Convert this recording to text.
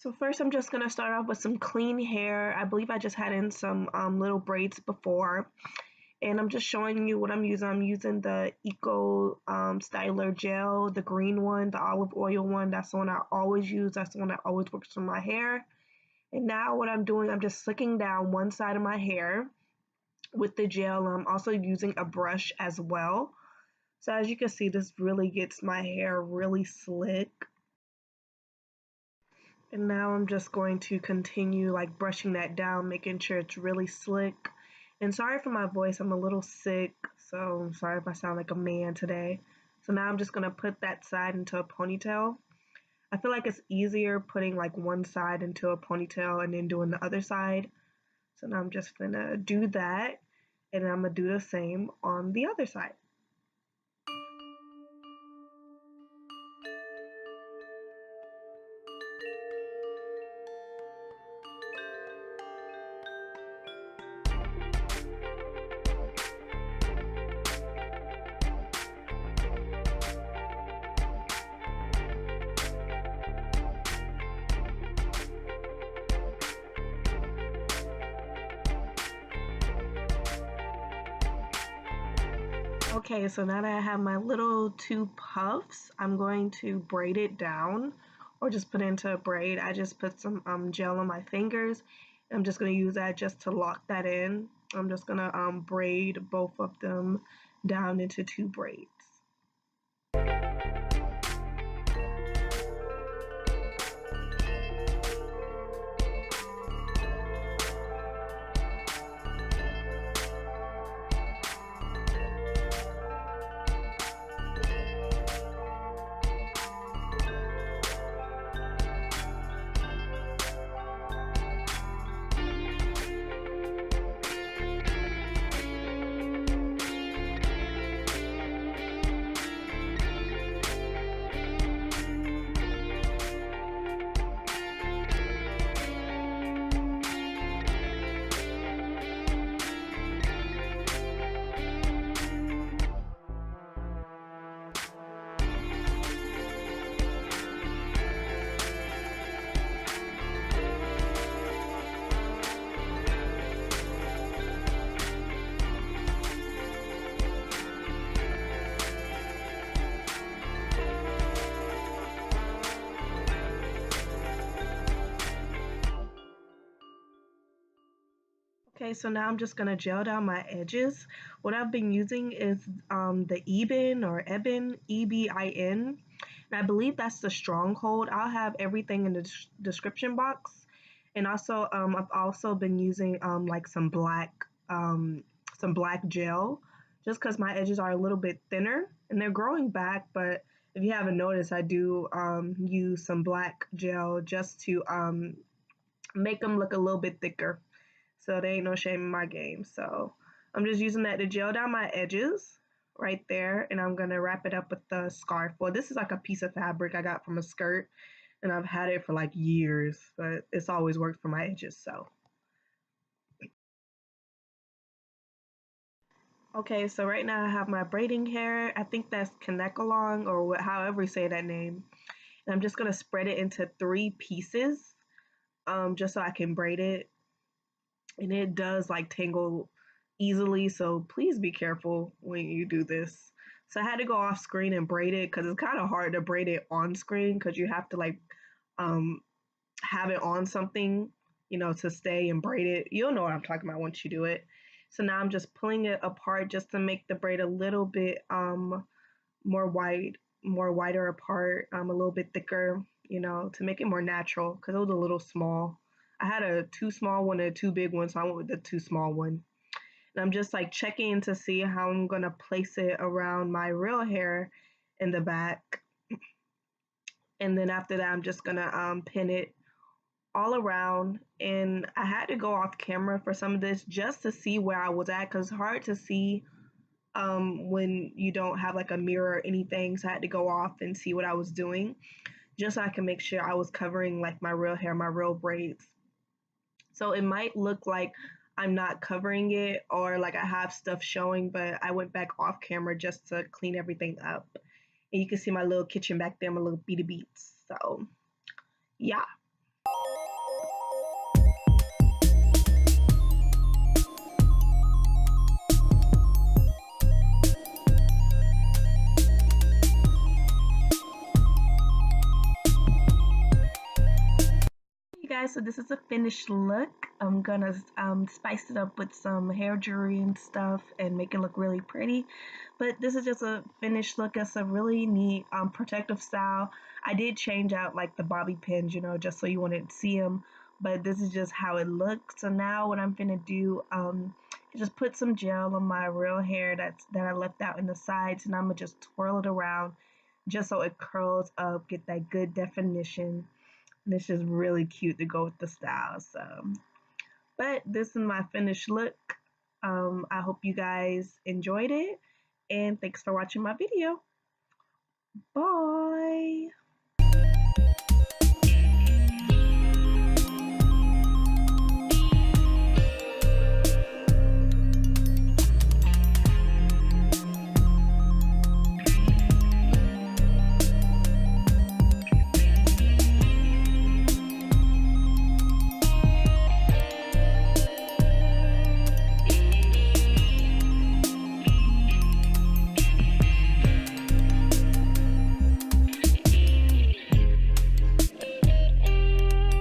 So first I'm just going to start off with some clean hair. I believe I just had in some little braids before. And I'm just showing you what I'm using. I'm using the Eco Styler Gel, the green one, the olive oil one. That's the one I always use. That's the one that always works for my hair. And now what I'm doing, I'm just slicking down one side of my hair with the gel. I'm also using a brush as well. So as you can see, this really gets my hair really slick. And now I'm just going to continue like brushing that down, making sure it's really slick. And sorry for my voice, I'm a little sick, so I'm sorry if I sound like a man today. So now I'm just going to put that side into a ponytail. I feel like it's easier putting like one side into a ponytail and then doing the other side. So now I'm just going to do that, and I'm going to do the same on the other side. Okay, so now that I have my little two puffs, I'm going to braid it down or just put it into a braid. I just put some gel on my fingers. I'm just going to use that just to lock that in. I'm just going to braid both of them down into two braids. Okay, so now I'm just gonna gel down my edges. What I've been using is the Ebin or Ebin, E-B-I-N. And I believe that's the Stronghold. I'll have everything in the description box. And also, I've also been using like some black gel, just because my edges are a little bit thinner and they're growing back. But if you haven't noticed, I do use some black gel just to make them look a little bit thicker. So there ain't no shame in my game. So I'm just using that to gel down my edges right there. And I'm going to wrap it up with the scarf. Well, this is like a piece of fabric I got from a skirt. And I've had it for like years. But it's always worked for my edges. So. Okay, so right now I have my braiding hair. I think that's Kanekalong or however you say that name. And I'm just going to spread it into 3 pieces just so I can braid it. And it does like tangle easily, so please be careful when you do this. So I had to go off screen and braid it because it's kind of hard to braid it on screen because you have to like have it on something, you know, to stay and braid it. You'll know what I'm talking about once you do it. So now I'm just pulling it apart just to make the braid a little bit more wider apart, a little bit thicker, you know, to make it more natural because it was a little small. I had a too small one and a too big one, so I went with the too small one. And I'm just like checking to see how I'm gonna place it around my real hair in the back. And then after that, I'm just gonna pin it all around. And I had to go off camera for some of this just to see where I was at, because it's hard to see when you don't have like a mirror or anything. So I had to go off and see what I was doing just so I can make sure I was covering like my real hair, my real braids. So it might look like I'm not covering it or like I have stuff showing, but I went back off camera just to clean everything up. And you can see my little kitchen back there, my little beady beats. So yeah. guys, so this is a finished look. I'm gonna spice it up with some hair jewelry and stuff and make it look really pretty. But this is just a finished look. It's a really neat protective style. I did change out like the bobby pins, you know, just so you wouldn't see them. But this is just how it looks. So now what I'm gonna do is just put some gel on my real hair that I left out in the sides, and I'm gonna just twirl it around just so it curls up, get that good definition. And it's just really cute to go with the style. So, but this is my finished look. I hope you guys enjoyed it, and thanks for watching my video. Bye.